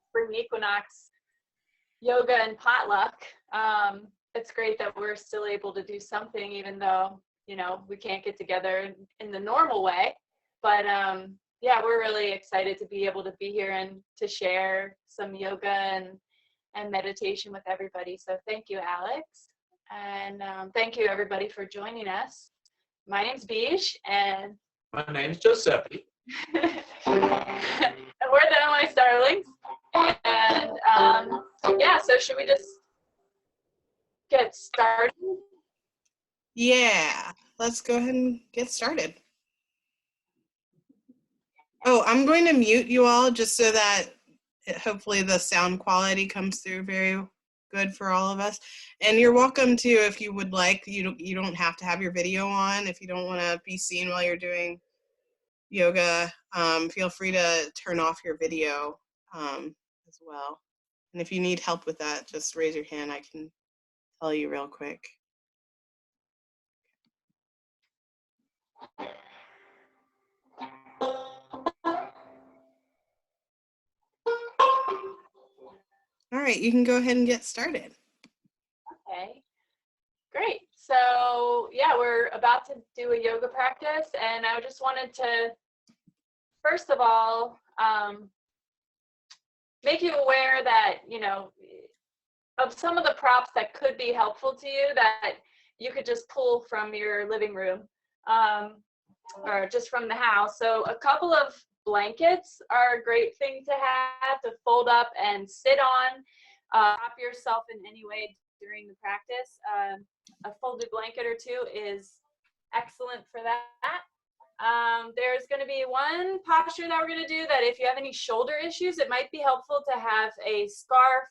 spring equinox yoga and potluck. It's great that we're still able to do something, even though, you know, we can't get together in the normal way. But yeah, we're really excited to be able to be here and to share some yoga and meditation with everybody. So thank you, Alex. And thank you, everybody, for joining us. My name's Bij, and my name's Giuseppe. and we're the NY Starlings. And yeah, so should we just get started? Yeah, let's go ahead and get started. Oh, I'm going to mute you all just so that hopefully the sound quality comes through very good for all of us. And you're welcome to, if you would like, you don't have to have your video on. If you don't want to be seen while you're doing yoga, feel free to turn off your video as well. And if you need help with that, just raise your hand. I can tell you real quick. All right, you can go ahead and get started. Okay, great. So yeah, we're about to do a yoga practice, and I just wanted to, first of all, make you aware that, you know, of some of the props that could be helpful to you that you could just pull from your living room or just from the house. So a couple of blankets are a great thing to have to fold up and sit on. Prop yourself in any way during the practice. A folded blanket or two is excellent for that. There's going to be one posture that we're going to do that if you have any shoulder issues, it might be helpful to have a scarf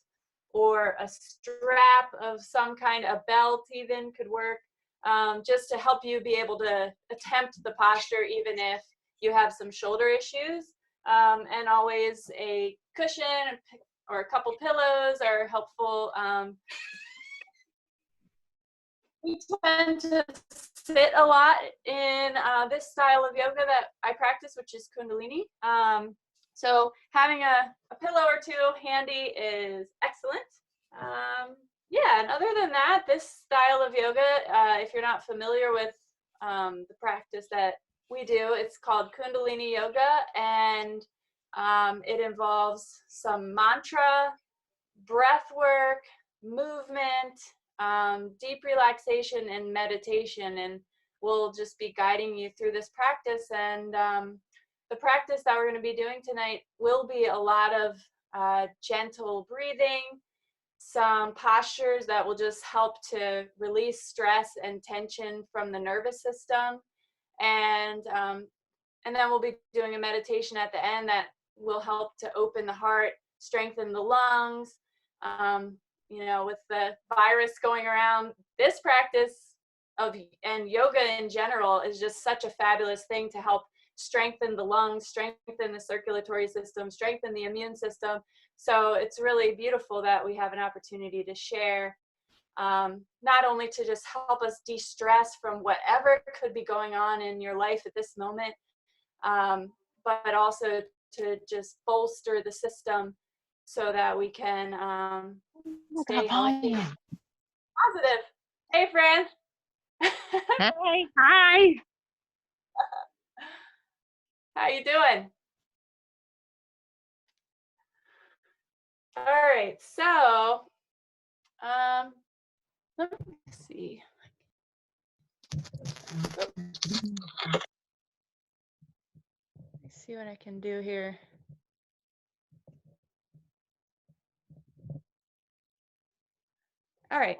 or a strap of some kind, a belt even could work, just to help you be able to attempt the posture even if you have some shoulder issues. And always a cushion or a couple pillows are helpful. We tend to sit a lot in this style of yoga that I practice, which is Kundalini. So having a pillow or two handy is excellent. Yeah, and other than that, this style of yoga, if you're not familiar with the practice that we do, it's called Kundalini Yoga, and it involves some mantra, breath work, movement, deep relaxation, and meditation, and we'll just be guiding you through this practice. And the practice that we're going to be doing tonight will be a lot of gentle breathing, some postures that will just help to release stress and tension from the nervous system, and then we'll be doing a meditation at the end that will help to open the heart, strengthen the lungs. You know, with the virus going around, this practice and yoga in general is just such a fabulous thing to help strengthen the lungs, strengthen the circulatory system, strengthen the immune system. So it's really beautiful that we have an opportunity to share, not only to just help us de-stress from whatever could be going on in your life at this moment, but also to just bolster the system so that we can stay healthy. Positive. Hey, Fran. Hey, hi. How you doing? All right, so let me see. Let me see what I can do here. All right.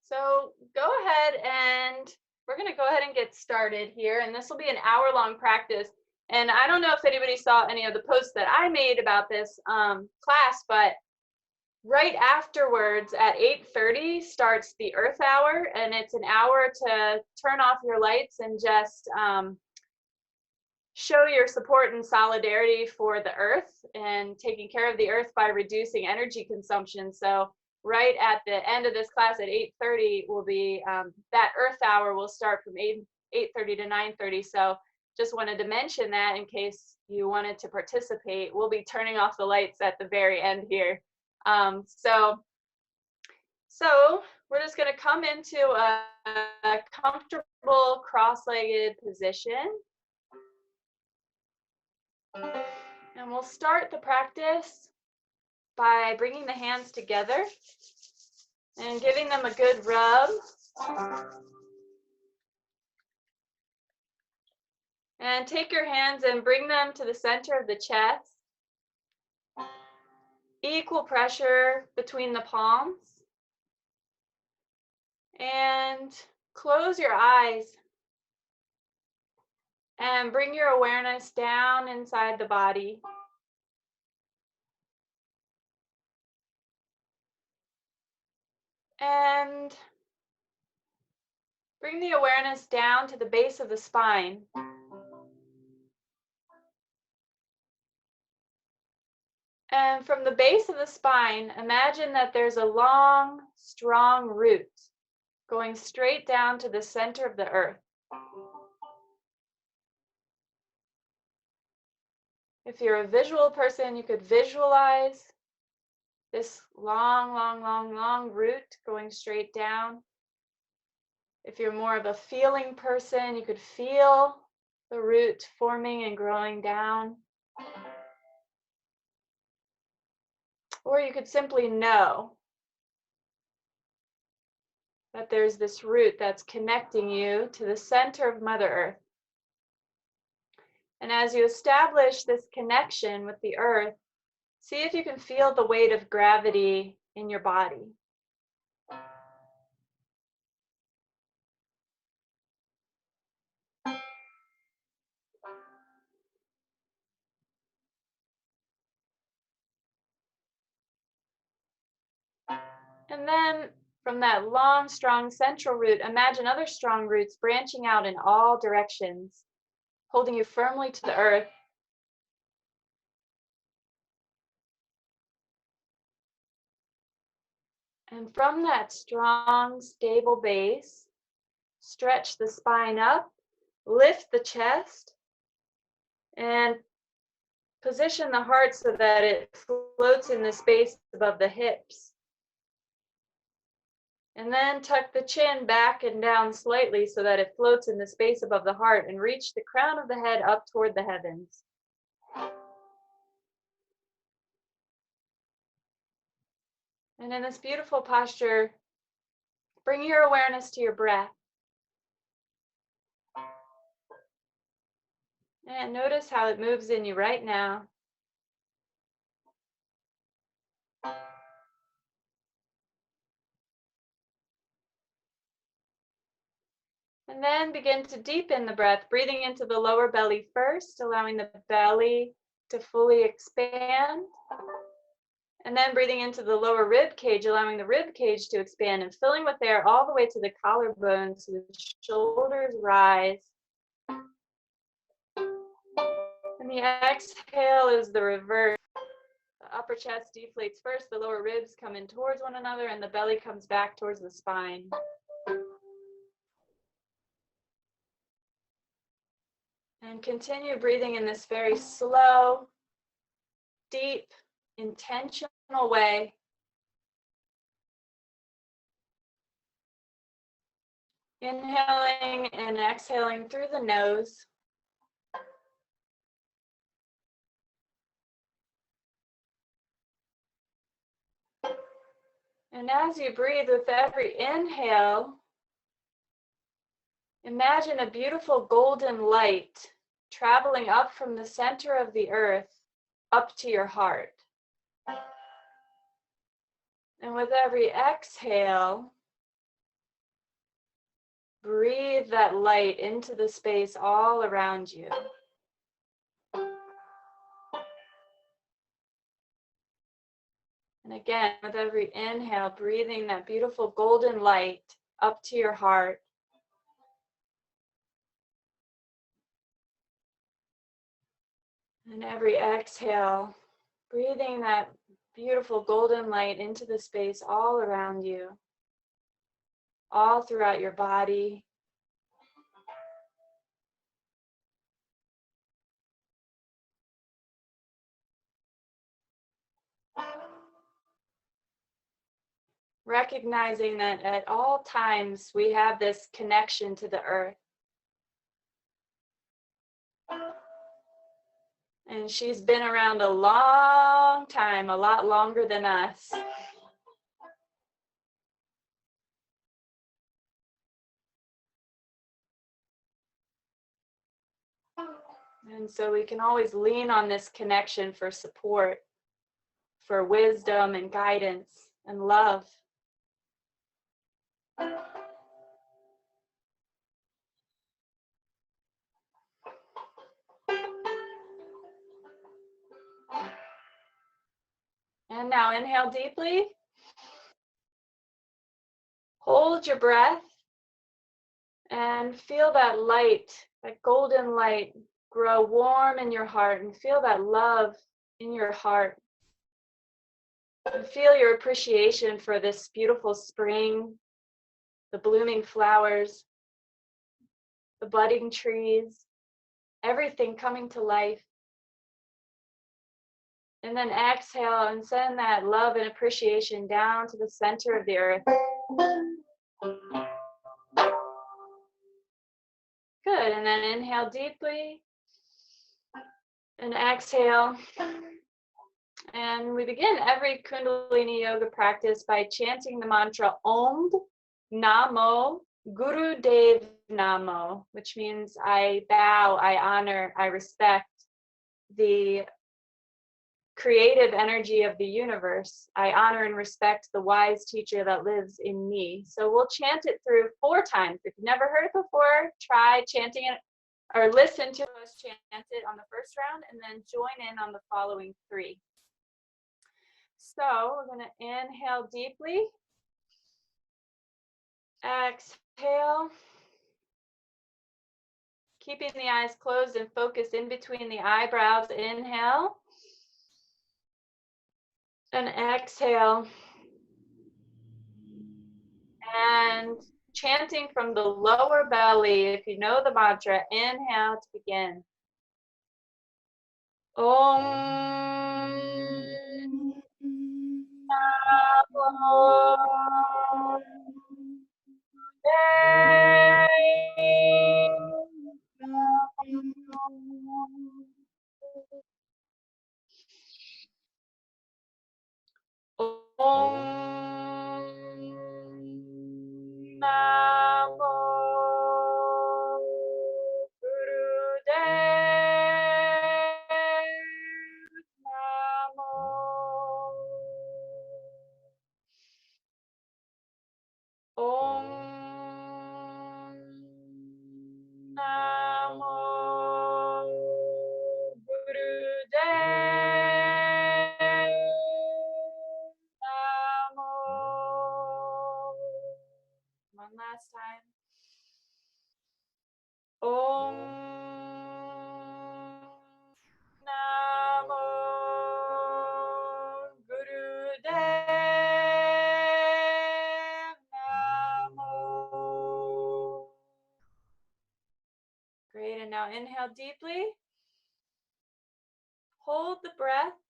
So go ahead and we're going to go ahead and get started here. And this will be an hour-long practice. And I don't know if anybody saw any of the posts that I made about this class, but right afterwards at 8:30 starts the Earth Hour. And it's an hour to turn off your lights and just show your support and solidarity for the Earth and taking care of the Earth by reducing energy consumption. So right at the end of this class at 8:30 will be that Earth Hour will start from 8:30 to 9:30. So just wanted to mention that in case you wanted to participate, we'll be turning off the lights at the very end here. So we're just going to come into a comfortable cross-legged position. And we'll start the practice by bringing the hands together and giving them a good rub. And take your hands and bring them to the center of the chest. Equal pressure between the palms. And close your eyes and bring your awareness down inside the body. And bring the awareness down to the base of the spine. And from the base of the spine, imagine that there's a long, strong root going straight down to the center of the earth. If you're a visual person, you could visualize this long, long, long, long root going straight down. If you're more of a feeling person, you could feel the root forming and growing down. Or you could simply know that there's this root that's connecting you to the center of Mother Earth. And as you establish this connection with the earth, see if you can feel the weight of gravity in your body. And then from that long, strong central root, imagine other strong roots branching out in all directions, holding you firmly to the earth. And from that strong, stable base, stretch the spine up, lift the chest, and position the heart so that it floats in the space above the hips. And then tuck the chin back and down slightly so that it floats in the space above the heart, and reach the crown of the head up toward the heavens. And in this beautiful posture, bring your awareness to your breath. And notice how it moves in you right now. And then begin to deepen the breath, breathing into the lower belly first, allowing the belly to fully expand. And then breathing into the lower rib cage, allowing the rib cage to expand and filling with air all the way to the collarbone so the shoulders rise. And the exhale is the reverse. The upper chest deflates first, the lower ribs come in towards one another, and the belly comes back towards the spine. And continue breathing in this very slow, deep, intentional way. Inhaling and exhaling through the nose. And as you breathe with every inhale, imagine a beautiful golden light traveling up from the center of the earth up to your heart. And with every exhale, breathe that light into the space all around you. And again, with every inhale, breathing that beautiful golden light up to your heart. And every exhale, breathing that beautiful golden light into the space all around you, all throughout your body. recognizing that at all times we have this connection to the earth. And she's been around a long time, a lot longer than us. And so we can always lean on this connection for support, for wisdom and guidance and love. And now inhale deeply. Hold your breath and feel that light, that golden light, grow warm in your heart, and feel that love in your heart. And feel your appreciation for this beautiful spring, the blooming flowers, the budding trees, everything coming to life. And then exhale and send that love and appreciation down to the center of the earth. Good, and then inhale deeply and exhale. And we begin every Kundalini yoga practice by chanting the mantra Om Namo Guru Dev Namo, which means I bow, I honor, I respect the creative energy of the universe. I honor and respect the wise teacher that lives in me. So we'll chant it through 4 times. If you've never heard it before, try chanting it or listen to us chant it on the first round and then join in on the following 3. So we're going to inhale deeply. Exhale. Keeping the eyes closed and focus in between the eyebrows. Inhale. And exhale. And chanting from the lower belly. If you know the mantra, inhale to begin. Om Namo Namo Gurudev Namo. Om Namo Gurudev Namo. One last time. Om Namo Gurudev Namo. Great, and now inhale deeply. Hold the breath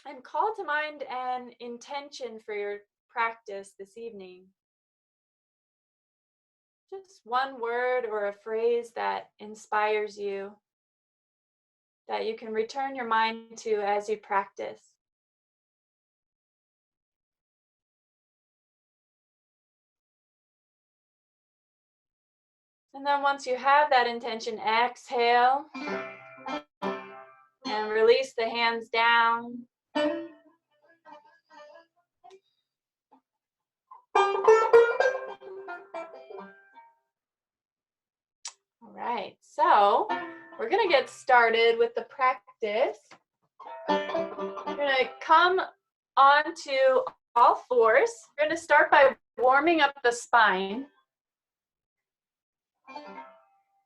and call to mind an intention for your practice this evening. Just one word or a phrase that inspires you, that you can return your mind to as you practice. And then once you have that intention, exhale and release the hands down. All right, so we're gonna get started with the practice. We're gonna come onto all fours. We're gonna start by warming up the spine.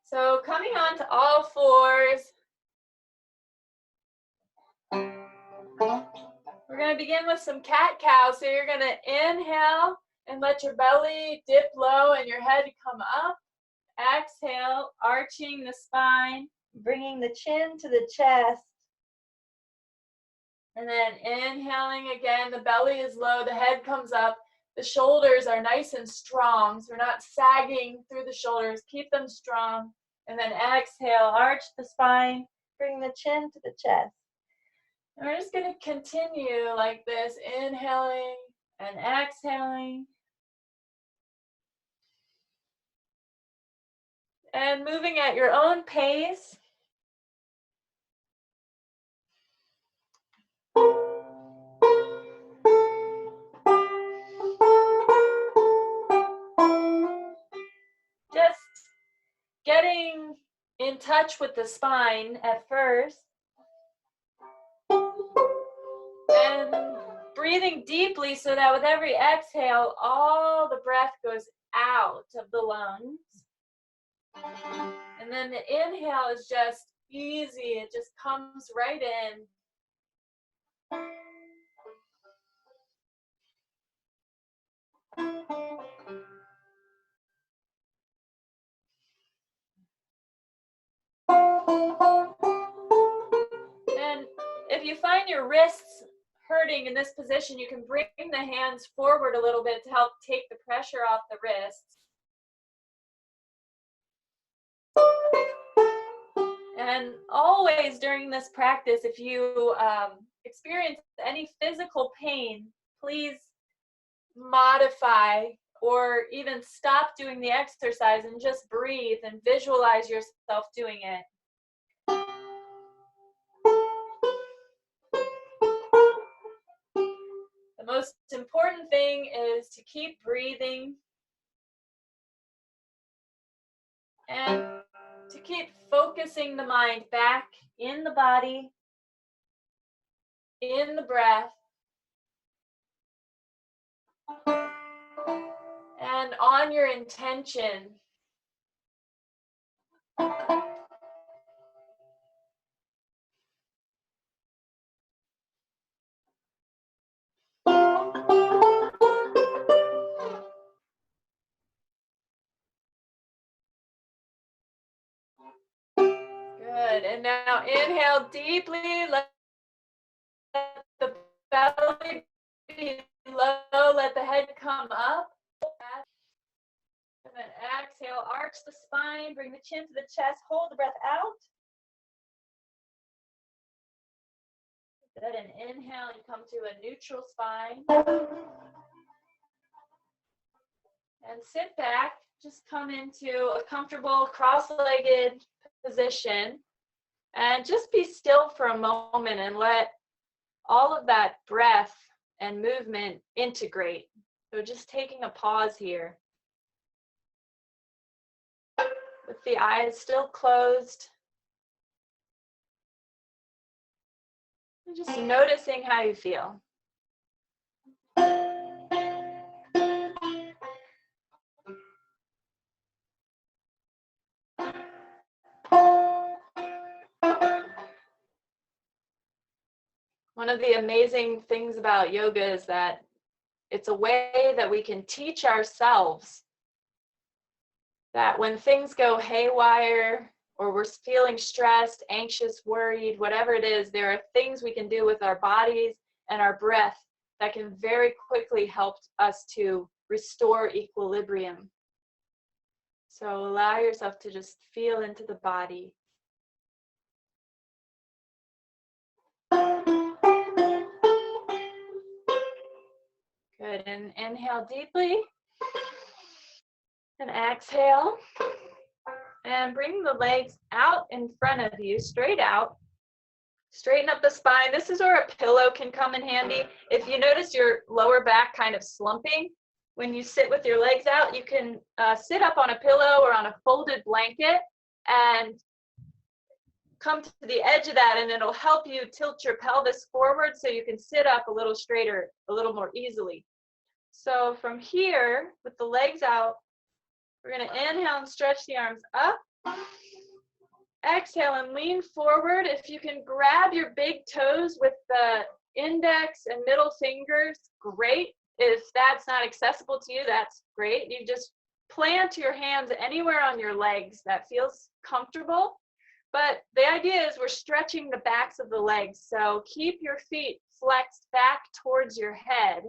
So coming onto all fours. We're gonna begin with some cat-cow. So you're gonna inhale and let your belly dip low and your head come up. Exhale, arching the spine, bringing the chin to the chest. And then inhaling again, the belly is low, the head comes up. the shoulders are nice and strong, so we're not sagging through the shoulders. Keep them strong. And then exhale, arch the spine, bring the chin to the chest. And we're just going to continue like this, inhaling and exhaling. And moving at your own pace. Just getting in touch with the spine at first. And breathing deeply so that with every exhale, all the breath goes out of the lungs. And then the inhale is just easy. It just comes right in. And if you find your wrists hurting in this position, you can bring the hands forward a little bit to help take the pressure off the wrists. And always during this practice, if you experience any physical pain, please modify or even stop doing the exercise and just breathe and visualize yourself doing it. The most important thing is to keep breathing and to keep focusing the mind back in the body, in the breath, and on your intention. Good, and now inhale deeply, let the belly be low, let the head come up. And then exhale, arch the spine, bring the chin to the chest, hold the breath out. Good, and inhale, you come to a neutral spine. And sit back, just come into a comfortable cross-legged position. And just be still for a moment and let all of that breath and movement integrate. So just taking a pause here. With the eyes still closed. And just noticing how you feel. One of the amazing things about yoga is that it's a way that we can teach ourselves that when things go haywire or we're feeling stressed, anxious, worried, whatever it is, there are things we can do with our bodies and our breath that can very quickly help us to restore equilibrium. So allow yourself to just feel into the body. Good, and inhale deeply. And exhale. And bring the legs out in front of you, straight out. Straighten up the spine. This is where a pillow can come in handy. If you notice your lower back kind of slumping, when you sit with your legs out, you can sit up on a pillow or on a folded blanket and come to the edge of that, and it'll help you tilt your pelvis forward so you can sit up a little straighter, a little more easily. So from here, with the legs out, we're going to inhale and stretch the arms up. Exhale and lean forward. If you can grab your big toes with the index and middle fingers, great. If that's not accessible to you, that's great. You just plant your hands anywhere on your legs that feels comfortable. But the idea is we're stretching the backs of the legs. So keep your feet flexed back towards your head.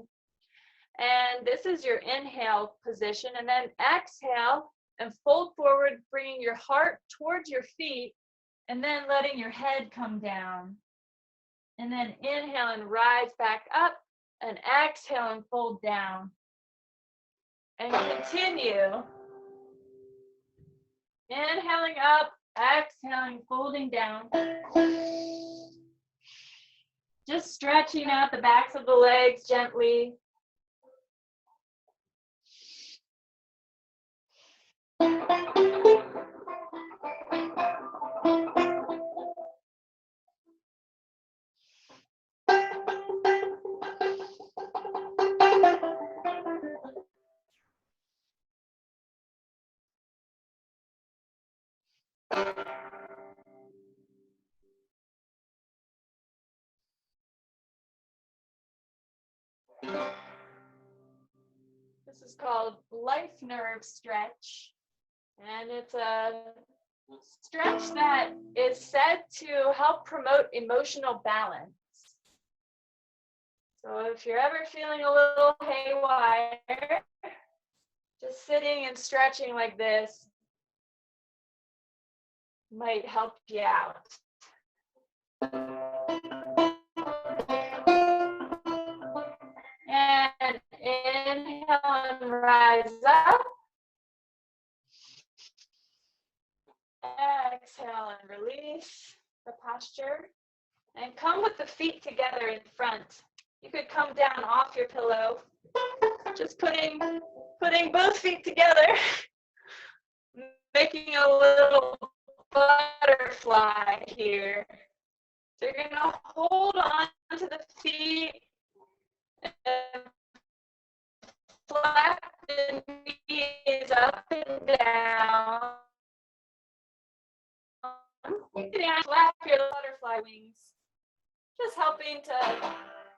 And this is your inhale position. And then exhale and fold forward, bringing your heart towards your feet, and then letting your head come down. And then inhale and rise back up, and exhale and fold down. And continue. Inhaling up, exhaling, folding down. Just stretching out the backs of the legs gently. This is called life nerve stretch. And it's a stretch that is said to help promote emotional balance. So if you're ever feeling a little haywire, just sitting and stretching like this might help you out. And inhale and rise up. Exhale and release the posture. And come with the feet together in front. You could come down off your pillow. Just putting both feet together. Making a little butterfly here. So you're going to hold on to the feet and flap the knees up and down. You can flap your butterfly wings, just helping to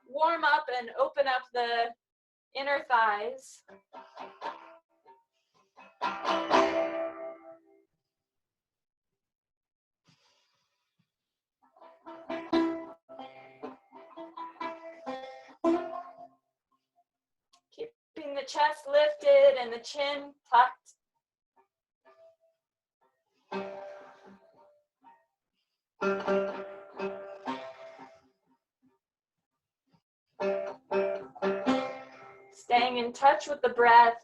warm up and open up the inner thighs. Keeping the chest lifted and the chin tucked. Staying in touch with the breath.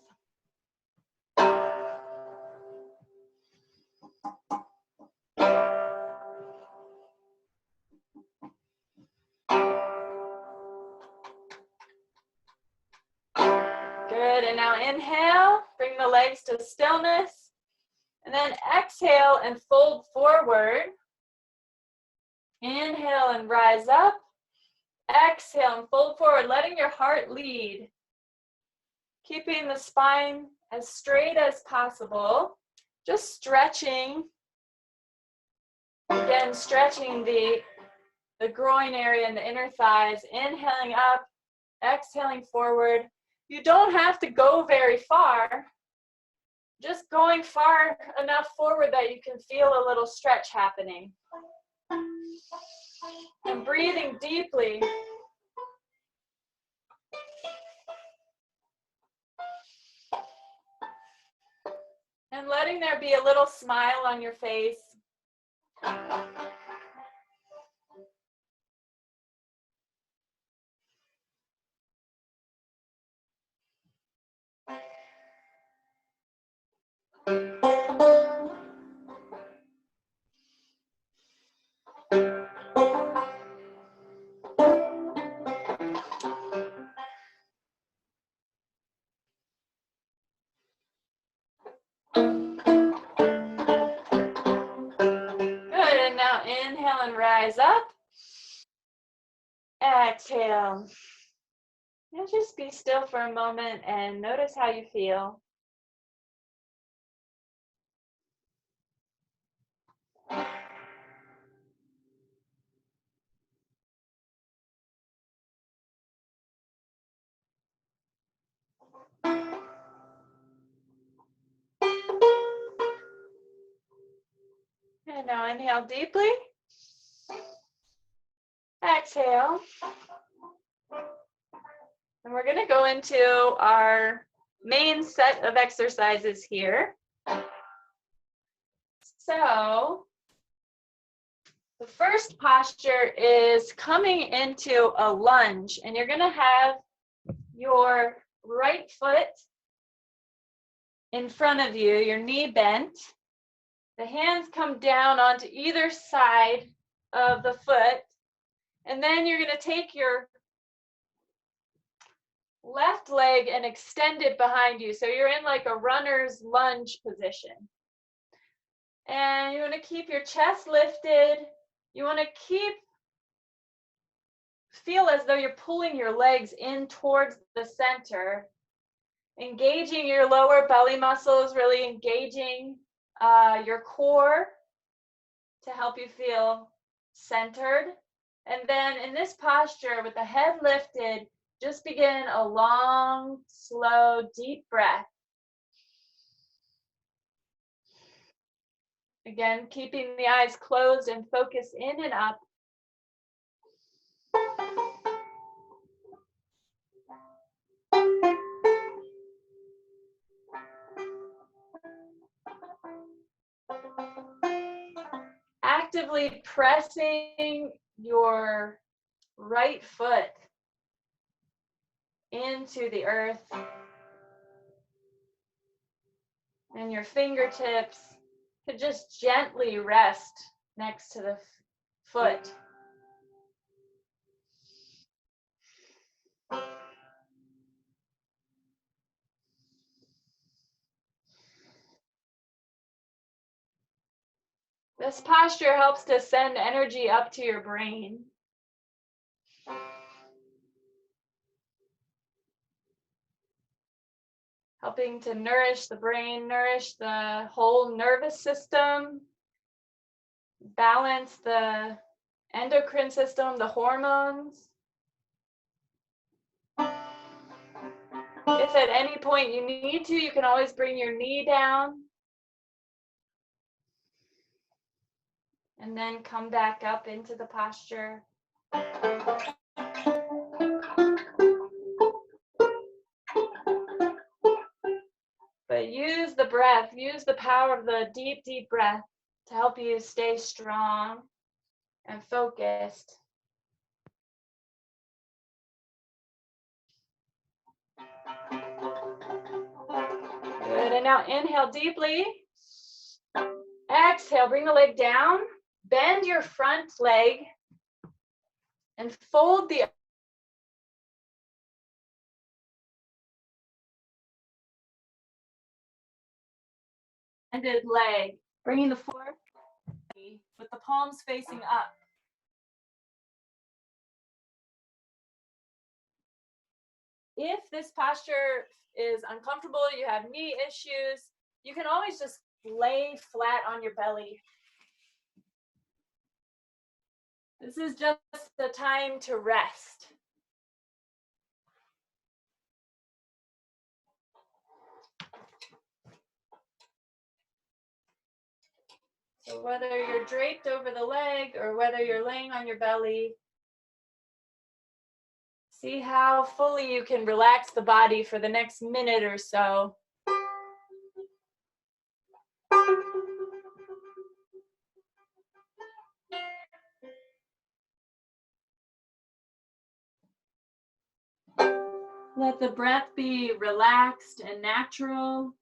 Good, and now inhale, bring the legs to stillness, and then exhale and fold forward. Inhale and rise up. Exhale and fold forward, letting your heart lead. Keeping the spine as straight as possible. Just stretching. Again, stretching the groin area and the inner thighs. Inhaling up, exhaling forward. You don't have to go very far. Just going far enough forward that you can feel a little stretch happening. And breathing deeply. And letting there be a little smile on your face. Inhale and rise up. Exhale. Now just be still for a moment and notice how you feel. And now inhale deeply. Exhale. And we're gonna go into our main set of exercises here. So the first posture is coming into a lunge, and you're gonna have your right foot in front of you, your knee bent. The hands come down onto either side of the foot, and then you're gonna take your left leg and extend it behind you. So you're in like a runner's lunge position. And you want to keep your chest lifted. You want to feel as though you're pulling your legs in towards the center, engaging your lower belly muscles, really engaging your core to help you feel centered. And then in this posture with the head lifted, just begin a long, slow, deep breath. Again, keeping the eyes closed and focus in and up. Actively pressing your right foot into the earth, and your fingertips could just gently rest next to the foot. This posture helps to send energy up to your brain. Helping to nourish the brain, nourish the whole nervous system, balance the endocrine system, the hormones. If at any point you need to, you can always bring your knee down. And then come back up into the posture. But use the breath, use the power of the deep, deep breath to help you stay strong and focused. Good, and now inhale deeply. Exhale, bring the leg down. Bend your front leg and fold the extended leg, bringing the forearm with the palms facing up. If this posture is uncomfortable, you have knee issues, you can always just lay flat on your belly. This is just the time to rest. So whether you're draped over the leg or whether you're laying on your belly, see how fully you can relax the body for the next minute or so. Let the breath be relaxed and natural.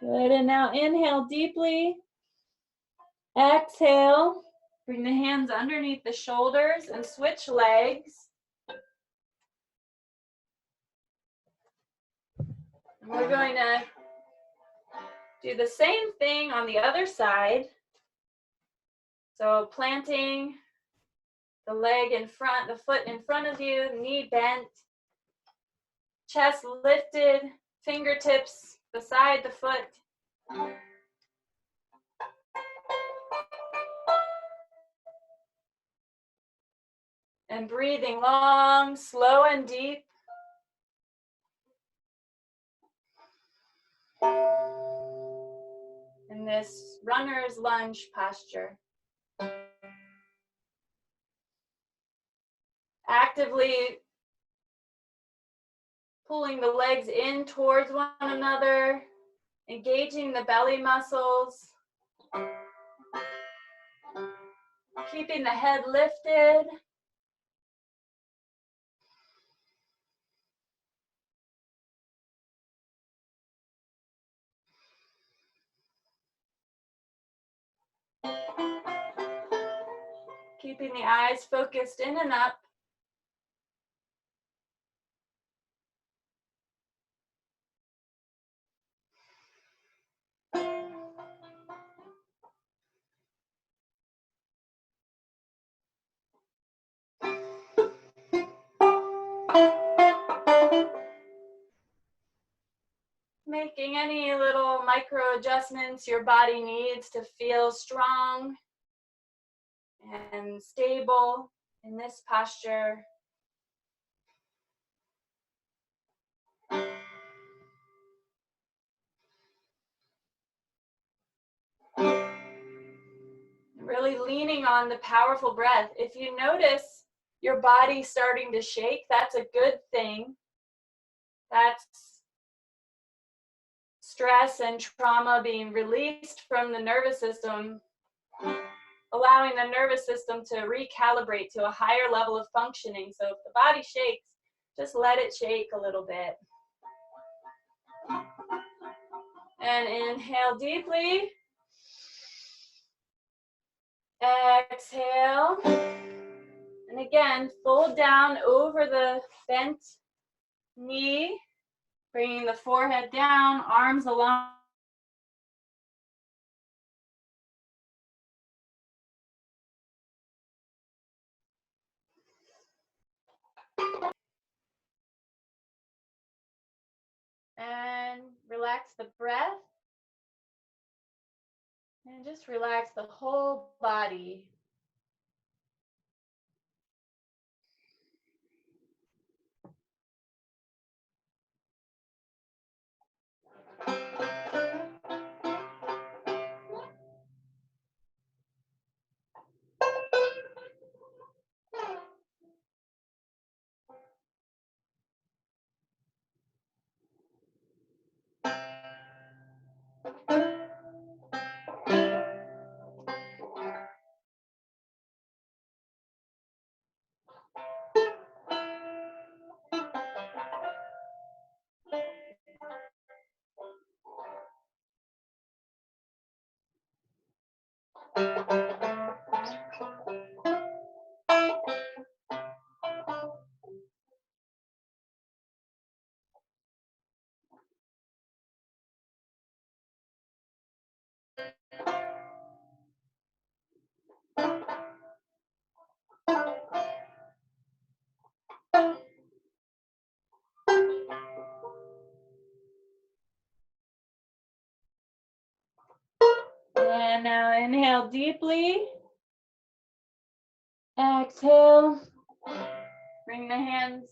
Good, and now inhale deeply. Exhale, bring the hands underneath the shoulders and switch legs. We're going to Do the same thing on the other side. So planting the leg in front, the foot in front of you, knee bent, chest lifted, fingertips beside the foot. And breathing long, slow, and deep. In this runner's lunge posture. Actively pulling the legs in towards one another, engaging the belly muscles, keeping the head lifted. Keeping the eyes focused in and up. Making any little micro adjustments your body needs to feel strong and stable in this posture. Really leaning on the powerful breath. If you notice your body starting to shake, that's a good thing. That's stress and trauma being released from the nervous system, allowing the nervous system to recalibrate to a higher level of functioning. So if the body shakes, just let it shake a little bit. And inhale deeply. Exhale. And again, fold down over the bent knee, bringing the forehead down, arms along. And relax the breath. And just relax the whole body. And now inhale deeply. Exhale. Bring the hands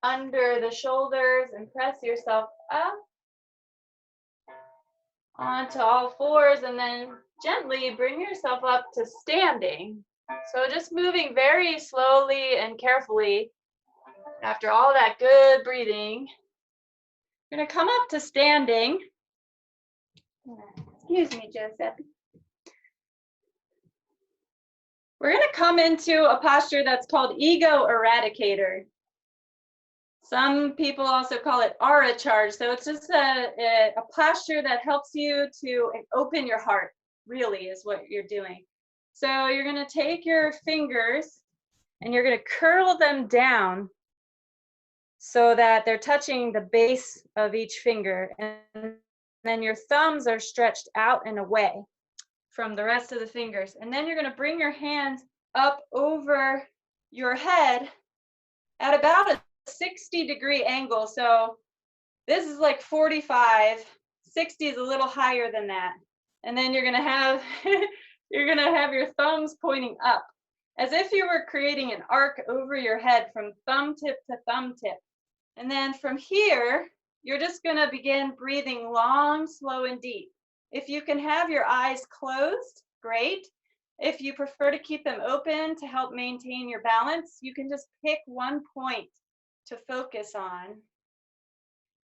under the shoulders and press yourself up onto all fours, and then gently bring yourself up to standing. So just moving very slowly and carefully after all that good breathing. You're going to come up to standing. Excuse me, Giuseppe. We're going to come into a posture that's called ego eradicator. Some people also call it aura charge. So it's just a posture that helps you to open your heart, really, is what you're doing. So you're going to take your fingers and you're going to curl them down so that they're touching the base of each finger. And then your thumbs are stretched out and away from the rest of the fingers. And then you're going to bring your hands up over your head at about a 60-degree angle. So this is like 45, 60 is a little higher than that. And then you're going to have your thumbs pointing up as if you were creating an arc over your head from thumb tip to thumb tip. And then from here, you're just going to begin breathing long, slow, and deep. If you can have your eyes closed, great. If you prefer to keep them open to help maintain your balance, you can just pick one point to focus on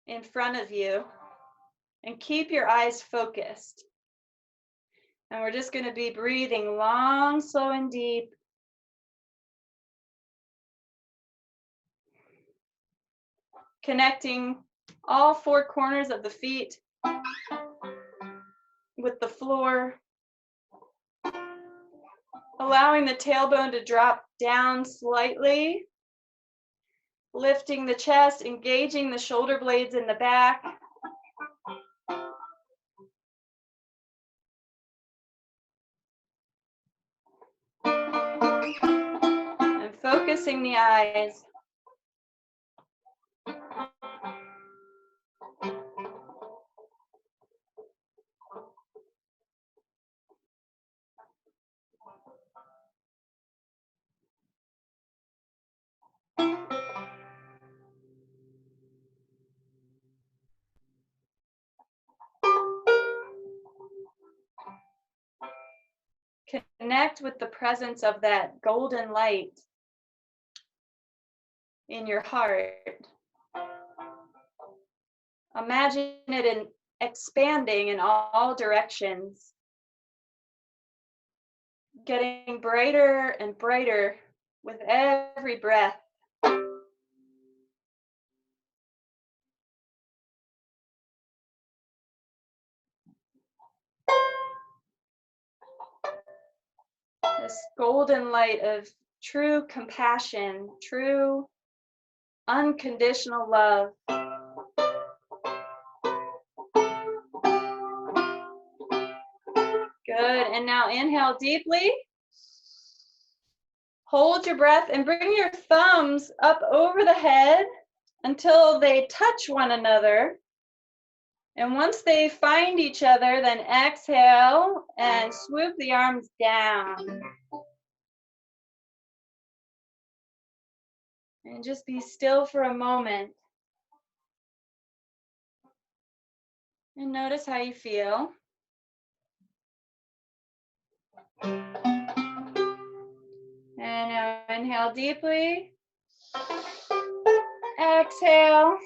in front of you and keep your eyes focused. And we're just going to be breathing long, slow, and deep. Connecting all four corners of the feet with the floor. Allowing the tailbone to drop down slightly. Lifting the chest, engaging the shoulder blades in the back. And focusing the eyes. Connect with the presence of that golden light in your heart. Imagine it expanding in all directions, getting brighter and brighter with every breath. This golden light of true compassion, true unconditional love. Good, and now inhale deeply. Hold your breath and bring your thumbs up over the head until they touch one another. And once they find each other, then exhale and swoop the arms down. And just be still for a moment. And notice how you feel. And now inhale deeply. Exhale.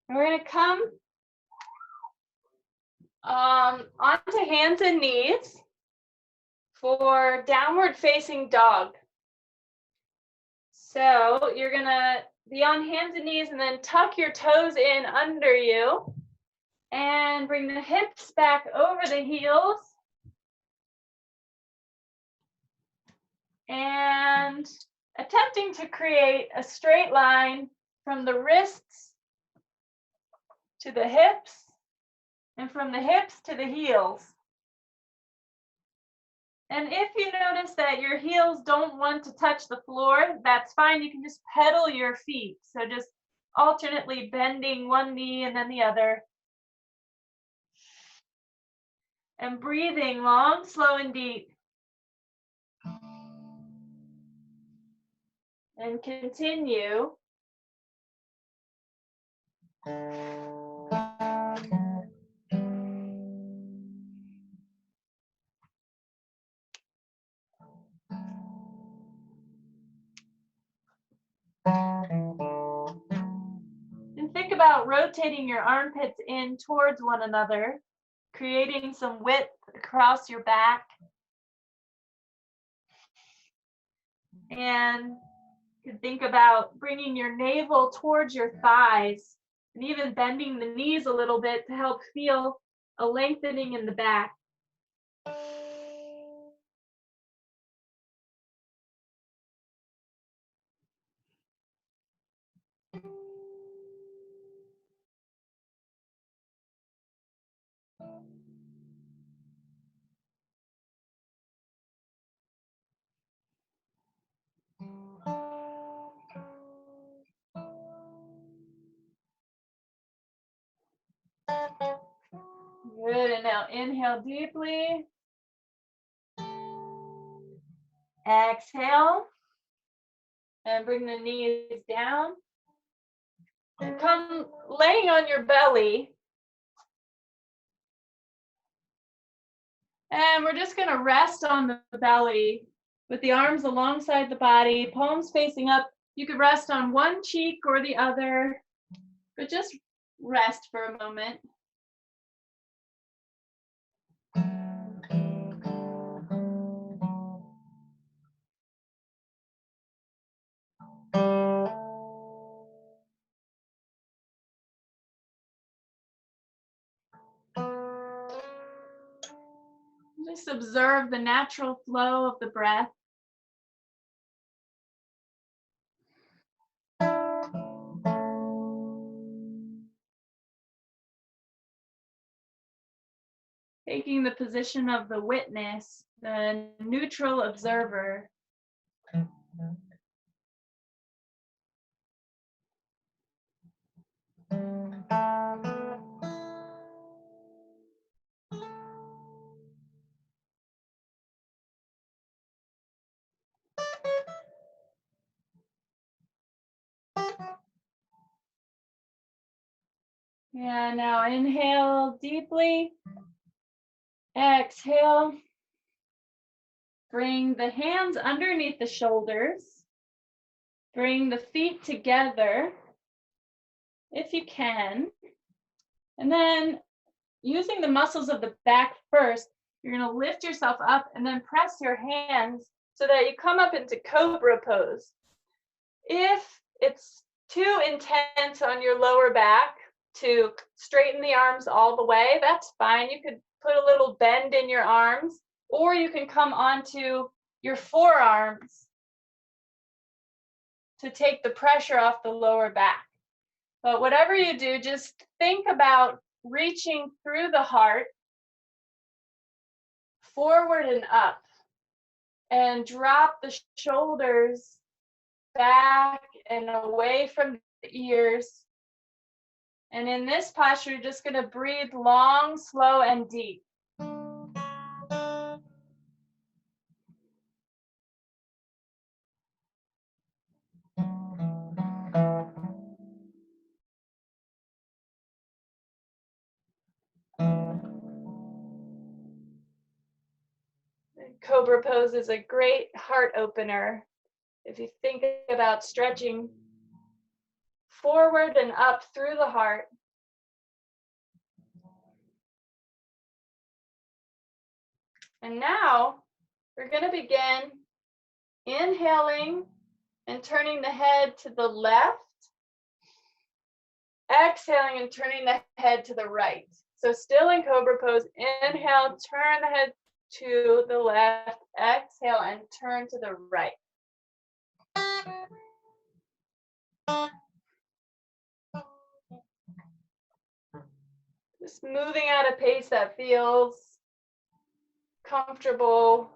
And we're going to come onto hands and knees for downward facing dog. So you're going to be on hands and knees and then tuck your toes in under you and bring the hips back over the heels. And attempting to create a straight line from the wrists to the hips and from the hips to the heels. And if you notice that your heels don't want to touch the floor, that's fine. You can just pedal your feet. So just alternately bending one knee and then the other. And breathing long, slow, and deep. And continue. And think about rotating your armpits in towards one another, creating some width across your back. And you can think about bringing your navel towards your thighs and even bending the knees a little bit to help feel a lengthening in the back. Good, and now inhale deeply. Exhale. And bring the knees down. And come laying on your belly. And we're just gonna rest on the belly with the arms alongside the body, palms facing up. You could rest on one cheek or the other, but just rest for a moment. Just observe the natural flow of the breath. Taking the position of the witness, the neutral observer. Yeah, now inhale deeply. Exhale. Bring the hands underneath the shoulders. Bring the feet together if you can. And then using the muscles of the back first, you're going to lift yourself up and then press your hands so that you come up into cobra pose. If it's too intense on your lower back to straighten the arms all the way, that's fine. You could put a little bend in your arms, or you can come onto your forearms to take the pressure off the lower back. But whatever you do, just think about reaching through the heart, forward and up, and drop the shoulders back and away from the ears. And in this posture, you're just going to breathe long, slow, and deep. Cobra pose is a great heart opener. If you think about stretching forward and up through the heart. And now we're going to begin inhaling and turning the head to the left. Exhaling and turning the head to the right. So still in cobra pose, inhale, turn the head to the left, exhale and turn to the right. Just moving at a pace that feels comfortable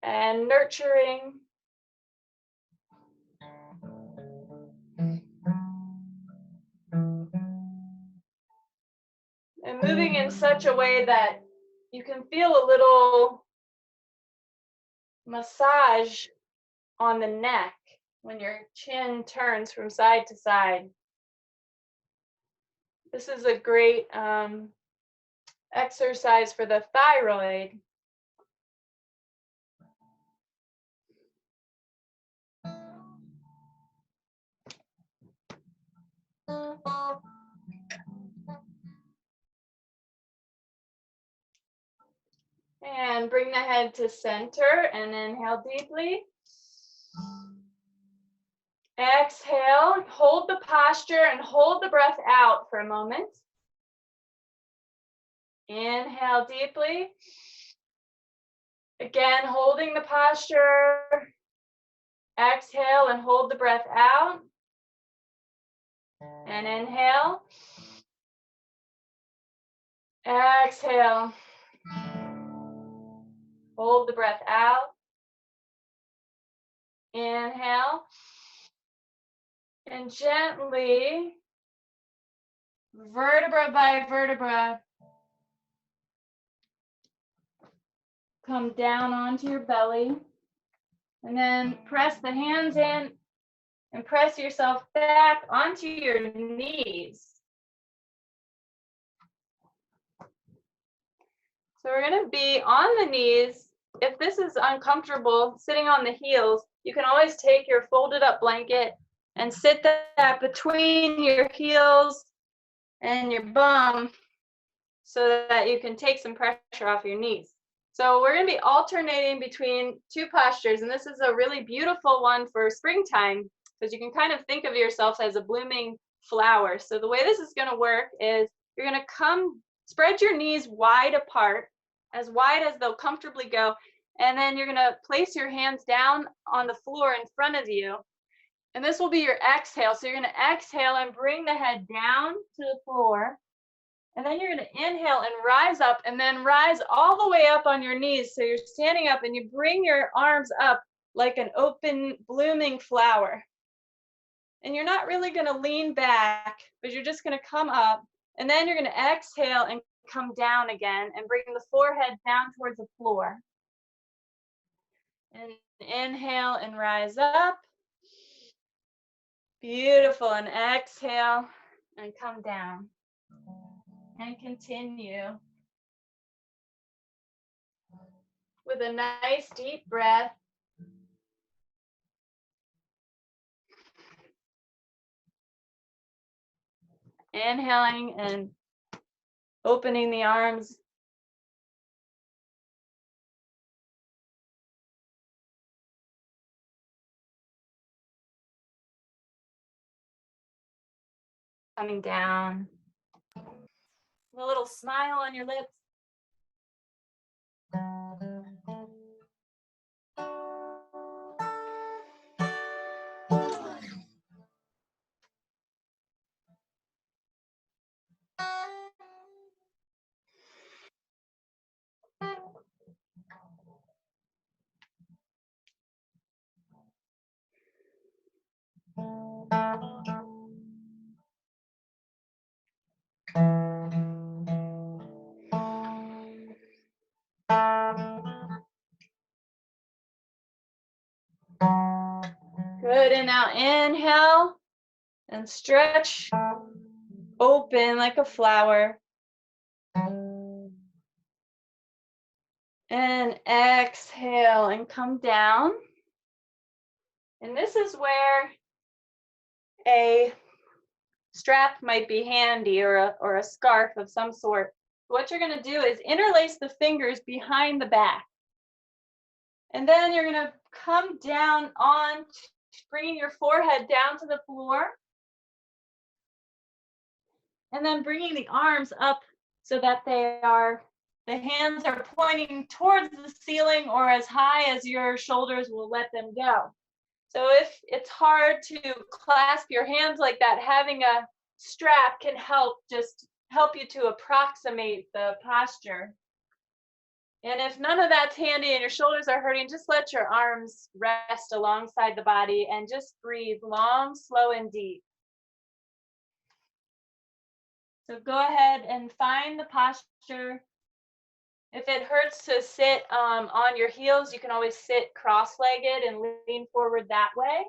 and nurturing. And moving in such a way that you can feel a little massage on the neck when your chin turns from side to side. This is a great exercise for the thyroid. And bring the head to center and inhale deeply. Exhale, hold the posture and hold the breath out for a moment. Inhale deeply. Again, holding the posture. Exhale and hold the breath out. And inhale. Exhale. Hold the breath out. Inhale. And gently, vertebra by vertebra, come down onto your belly. And then press the hands in and press yourself back onto your knees. So we're going to be on the knees. If this is uncomfortable, sitting on the heels, you can always take your folded up blanket and sit that between your heels and your bum so that you can take some pressure off your knees. So we're going to be alternating between two postures, and this is a really beautiful one for springtime because you can kind of think of yourself as a blooming flower. So the way this is going to work is you're going to spread your knees wide apart, as wide as they'll comfortably go, and then you're going to place your hands down on the floor in front of you. And this will be your exhale. So you're going to exhale and bring the head down to the floor. And then you're going to inhale and rise up, and then rise all the way up on your knees. So you're standing up and you bring your arms up like an open, blooming flower. And you're not really going to lean back, but you're just going to come up. And then you're going to exhale and come down again and bring the forehead down towards the floor. And inhale and rise up. Beautiful. And exhale and come down. And continue with a nice deep breath. Inhaling and opening the arms. Coming down. A little smile on your lips. Good, and now inhale and stretch, open like a flower. And exhale and come down. And this is where a strap might be handy, or a scarf of some sort. What you're going to do is interlace the fingers behind the back. And then you're going to come down on, bringing your forehead down to the floor. And then bringing the arms up so that the hands are pointing towards the ceiling or as high as your shoulders will let them go. So if it's hard to clasp your hands like that, having a strap can help you to approximate the posture. And if none of that's handy and your shoulders are hurting, just let your arms rest alongside the body and just breathe long, slow, and deep. So go ahead and find the posture. If it hurts to sit on your heels, you can always sit cross-legged and lean forward that way.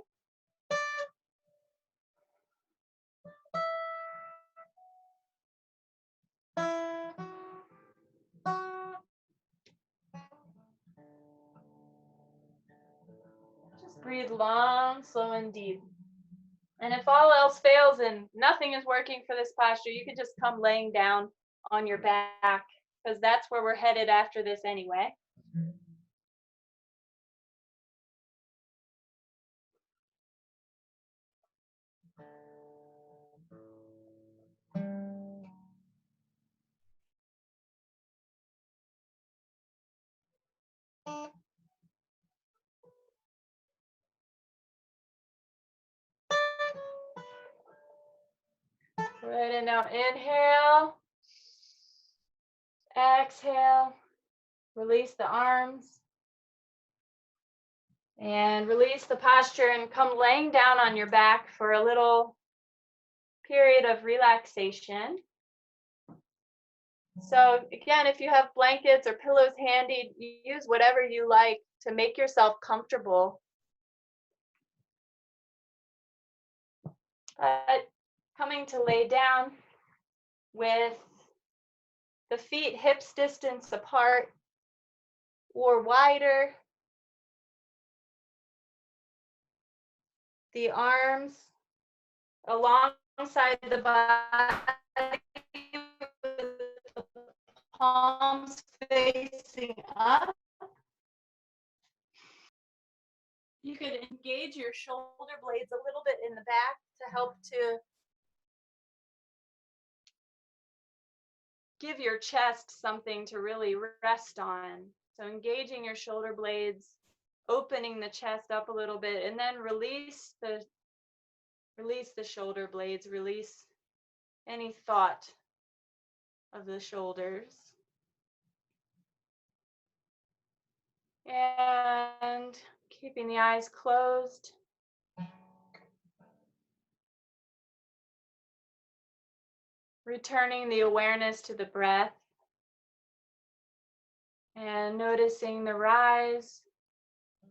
Just breathe long, slow, and deep. And if all else fails and nothing is working for this posture, you can just come laying down on your back, because that's where we're headed after this anyway. Good, and now inhale, exhale, release the arms, and release the posture and come laying down on your back for a little period of relaxation. So again, if you have blankets or pillows handy, you use whatever you like to make yourself comfortable. But coming to lay down with the feet hips distance apart or wider, the arms alongside the body with the palms facing up. You could engage your shoulder blades a little bit in the back to help to give your chest something to really rest on. So engaging your shoulder blades, opening the chest up a little bit, and then release the shoulder blades, release any thought of the shoulders. And keeping the eyes closed. Returning the awareness to the breath and noticing the rise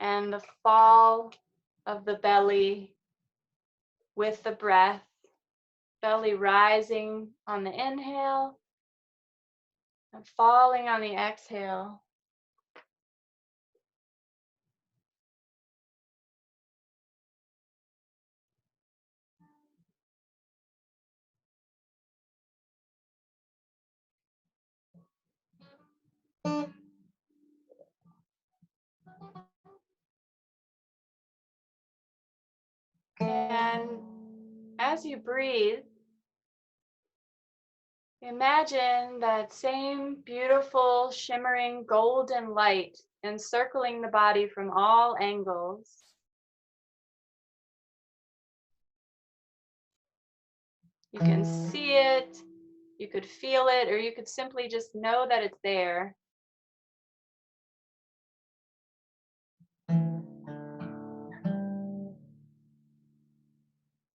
and the fall of the belly with the breath. Belly rising on the inhale and falling on the exhale. And as you breathe, imagine that same beautiful, shimmering golden light encircling the body from all angles. You can see it, you could feel it, or you could simply just know that it's there.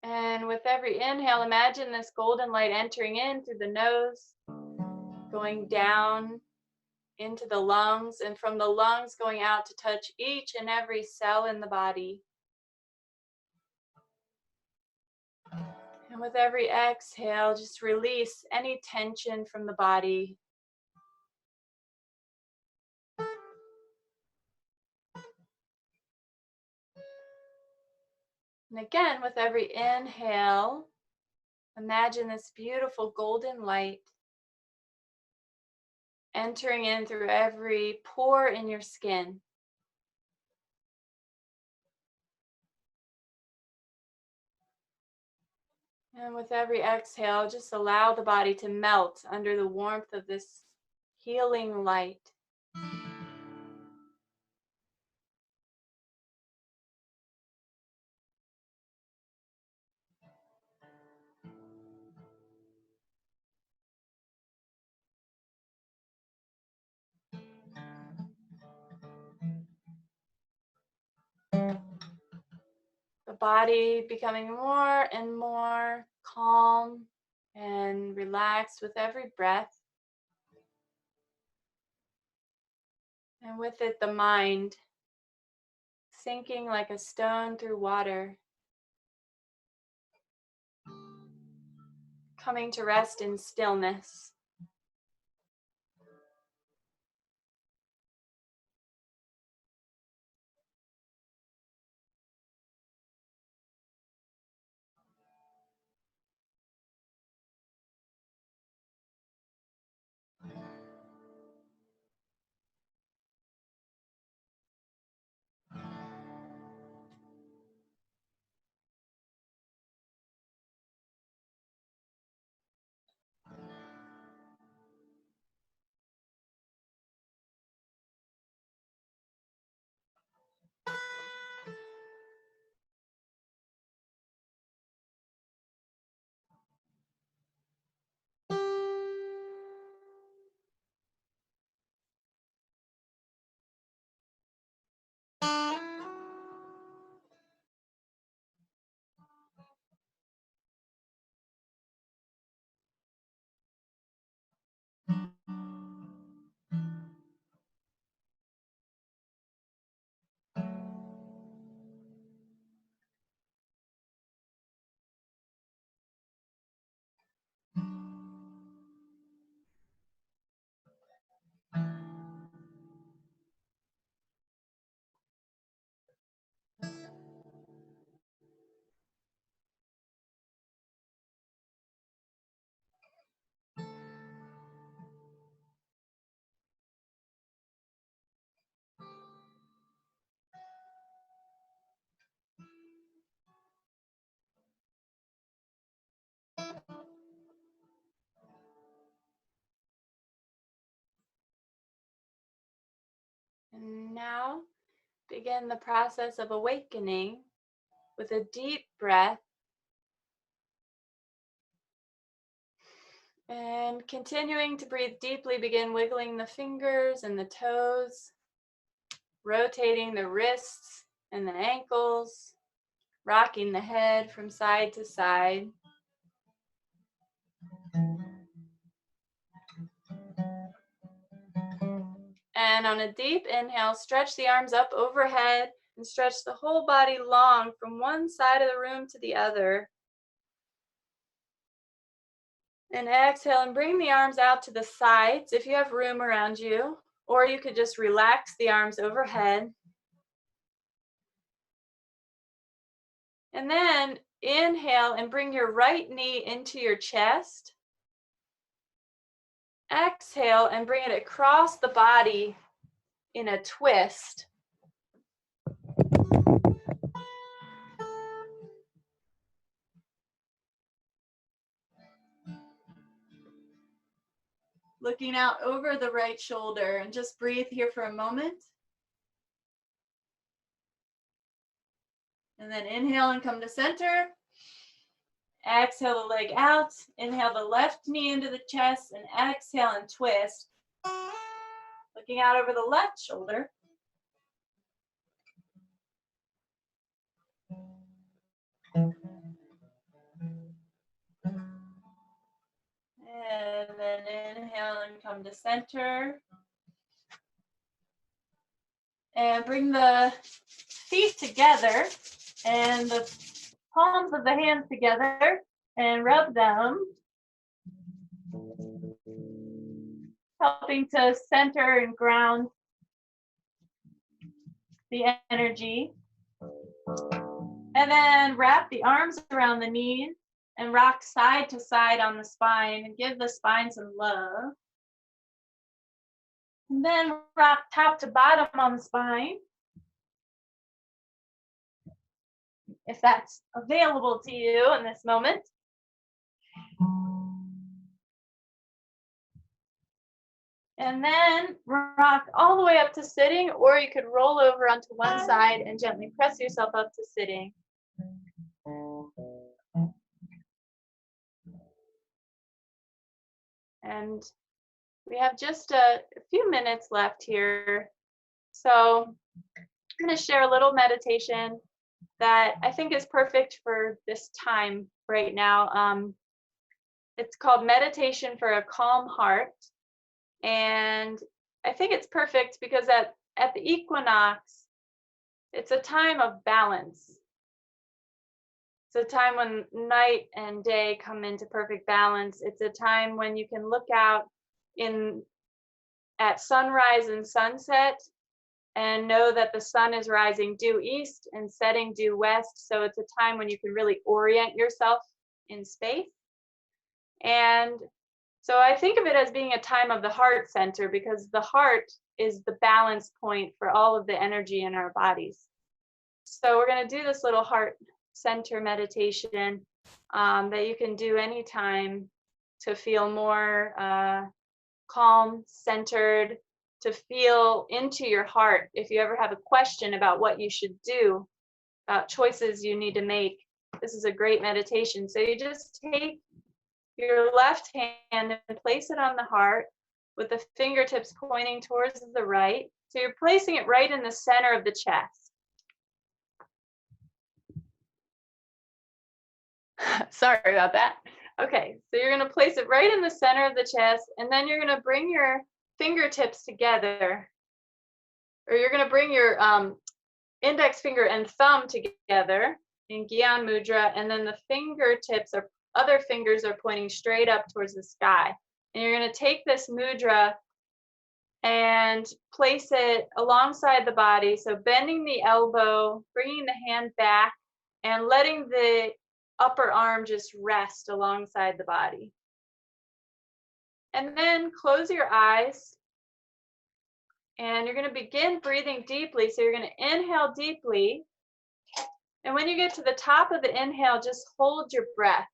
And with every inhale, imagine this golden light entering in through the nose, going down into the lungs, and from the lungs going out to touch each and every cell in the body. And with every exhale, just release any tension from the body. And again, with every inhale, imagine this beautiful golden light entering in through every pore in your skin. And with every exhale, just allow the body to melt under the warmth of this healing light. The body becoming more and more calm and relaxed with every breath. And with it, the mind sinking like a stone through water, coming to rest in stillness. And now begin the process of awakening with a deep breath. And continuing to breathe deeply, begin wiggling the fingers and the toes, rotating the wrists and the ankles, rocking the head from side to side. And on a deep inhale, stretch the arms up overhead and stretch the whole body long from one side of the room to the other. And exhale and bring the arms out to the sides if you have room around you, or you could just relax the arms overhead. And then inhale and bring your right knee into your chest. Exhale and bring it across the body in a twist. Looking out over the right shoulder, and just breathe here for a moment. And then inhale and come to center. Exhale the leg out. Inhale the left knee into the chest and exhale and twist. Looking out over the left shoulder. And then inhale and come to center. And bring the feet together and the palms of the hands together and rub them, helping to center and ground the energy. And then wrap the arms around the knees and rock side to side on the spine and give the spine some love. And then rock top to bottom on the spine, if that's available to you in this moment. And then rock all the way up to sitting, or you could roll over onto one side and gently press yourself up to sitting. And we have just a few minutes left here. So I'm going to share a little meditation that I think is perfect for this time right now. It's called Meditation for a Calm Heart. And I think it's perfect because at the equinox, it's a time of balance. It's a time when night and day come into perfect balance. It's a time when you can look out at sunrise and sunset and know that the sun is rising due east and setting due west. So it's a time when you can really orient yourself in space. And so I think of it as being a time of the heart center, because the heart is the balance point for all of the energy in our bodies. So we're going to do this little heart center meditation that you can do anytime to feel more calm, centered, to feel into your heart. If you ever have a question about what you should do, about choices you need to make, this is a great meditation. So you just take your left hand and place it on the heart with the fingertips pointing towards the right. So you're placing it right in the center of the chest. Sorry about that. Okay, so you're going to place it right in the center of the chest, and then you're going to bring your fingertips together, or you're going to bring your index finger and thumb together in Gyan Mudra, and then the fingertips or other fingers are pointing straight up towards the sky. And you're going to take this mudra and place it alongside the body, so bending the elbow, bringing the hand back, and letting the upper arm just rest alongside the body. And then close your eyes, and you're going to begin breathing deeply. So you're going to inhale deeply, and when you get to the top of the inhale, just hold your breath.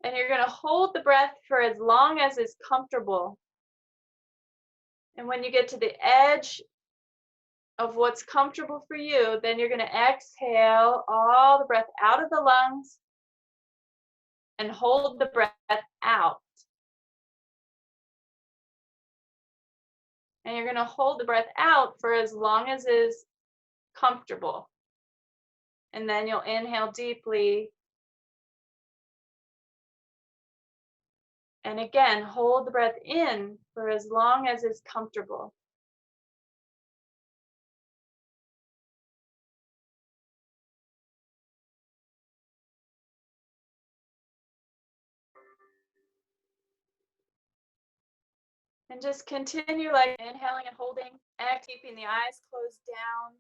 And you're going to hold the breath for as long as is comfortable. And when you get to the edge of what's comfortable for you, then you're going to exhale all the breath out of the lungs and hold the breath out. And you're going to hold the breath out for as long as is comfortable. And then you'll inhale deeply. And again, hold the breath in for as long as is comfortable. And just continue like inhaling and holding, and keeping the eyes closed down.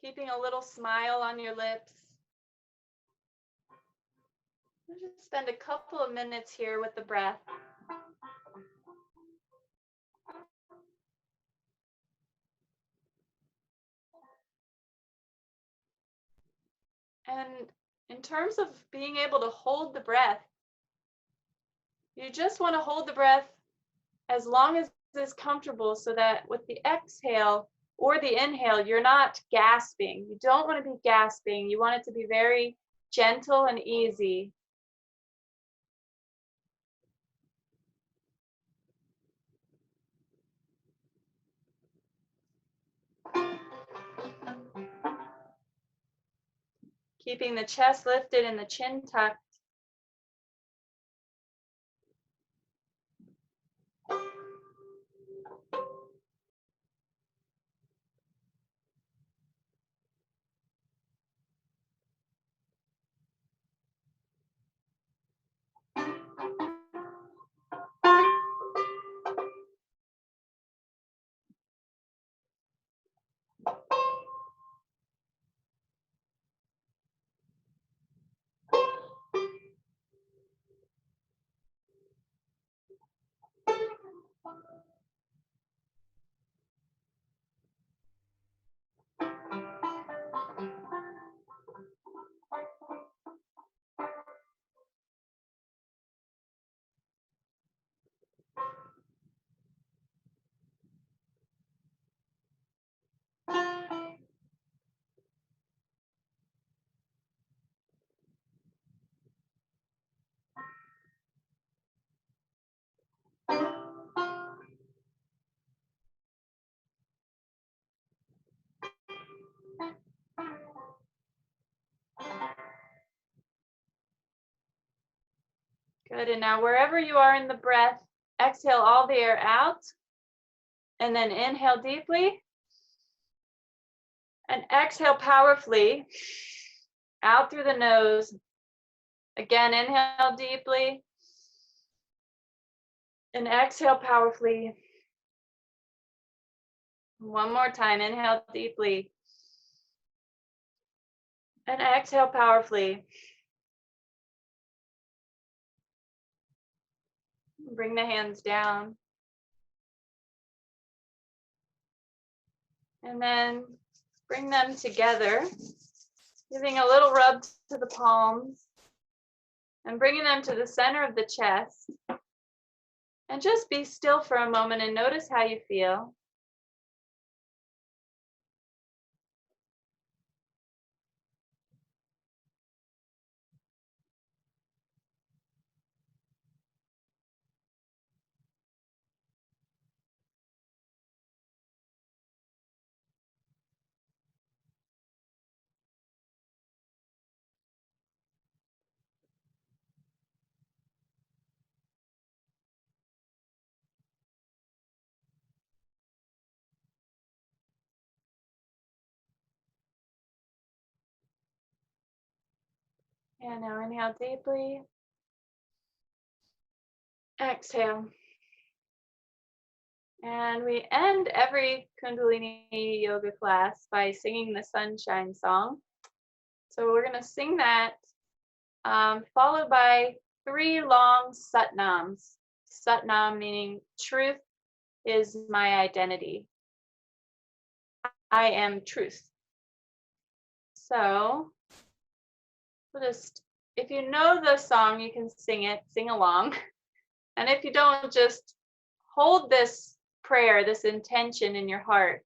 Keeping a little smile on your lips. We'll just spend a couple of minutes here with the breath. And in terms of being able to hold the breath, you just want to hold the breath as long as it's comfortable so that with the exhale or the inhale, you're not gasping. You don't want to be gasping. You want it to be very gentle and easy. Keeping the chest lifted and the chin tucked. Good, and now wherever you are in the breath, exhale all the air out, and then inhale deeply, and exhale powerfully out through the nose. Again, inhale deeply, and exhale powerfully. One more time, inhale deeply, and exhale powerfully. Bring the hands down. And then bring them together, giving a little rub to the palms and bringing them to the center of the chest. And just be still for a moment and notice how you feel. And now inhale deeply. Exhale. And we end every Kundalini yoga class by singing the Sunshine Song. So we're going to sing that, followed by 3 long satnams. Satnam meaning truth is my identity. I am truth. So we'll just, if you know the song, you can sing it, sing along. And if you don't, just hold this prayer, this intention in your heart.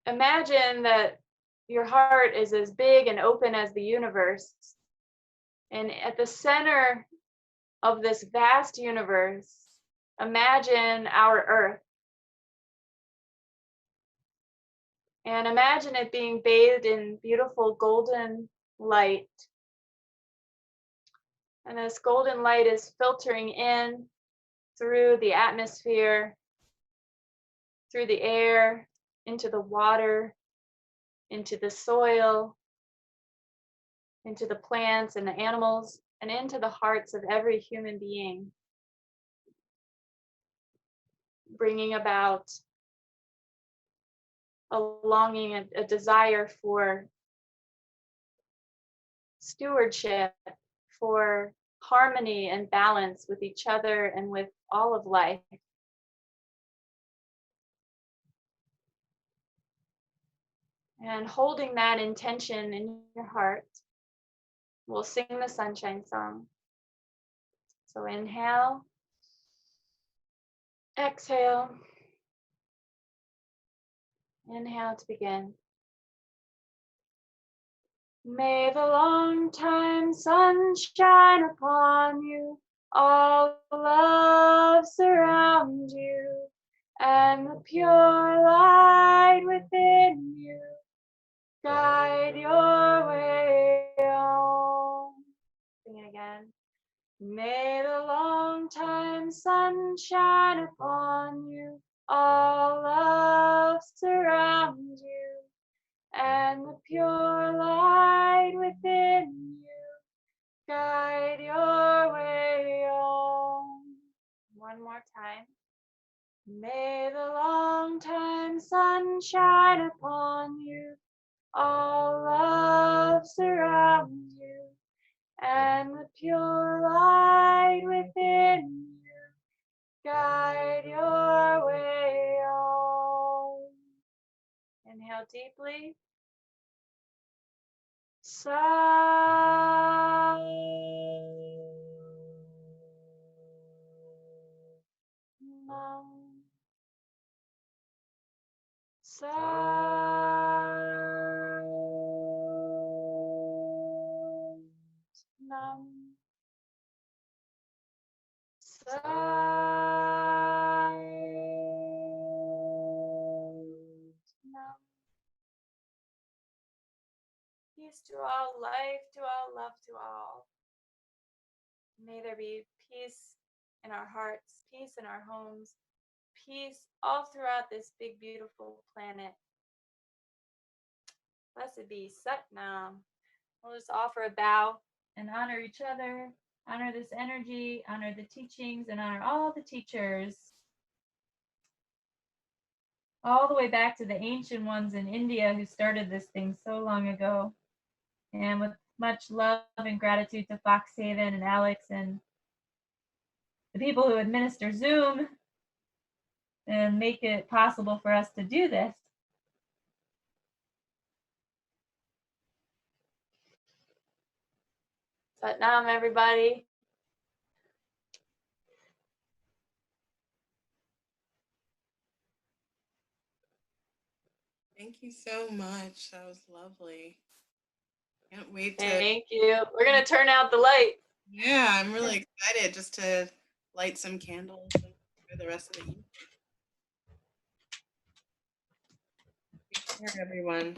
Imagine that your heart is as big and open as the universe. And at the center of this vast universe, imagine our Earth. And imagine it being bathed in beautiful golden light. And this golden light is filtering in through the atmosphere, through the air, into the water, into the soil, into the plants and the animals, and into the hearts of every human being, bringing about a longing, a desire for stewardship, for harmony and balance with each other and with all of life. And holding that intention in your heart, we'll sing the sunshine song. So inhale, exhale, inhale to begin. May the long time sun shine upon you, all love surround you, and the pure light within you guide your way on. Sing it again. May the long time sun shine upon you, all love surround you, and the pure light within you guide your way on. One more time. May the long time sun shine upon you, all love surround you, and the pure light within you guide your way on. Inhale deeply. Peace to all, life to all, love to all. May there be peace in our hearts, peace in our homes, peace all throughout this big, beautiful planet. Blessed be Sat Nam. We'll just offer a bow and honor each other, honor this energy, honor the teachings, and honor all the teachers. All the way back to the ancient ones in India who started this thing so long ago. And with much love and gratitude to Foxhaven and Alex and the people who administer Zoom and make it possible for us to do this. Sat Nam, everybody. Thank you so much. That was lovely. Can't wait to. Thank you. We're going to turn out the light. Yeah, I'm really excited just to light some candles and enjoy the rest of the evening. Take care, everyone.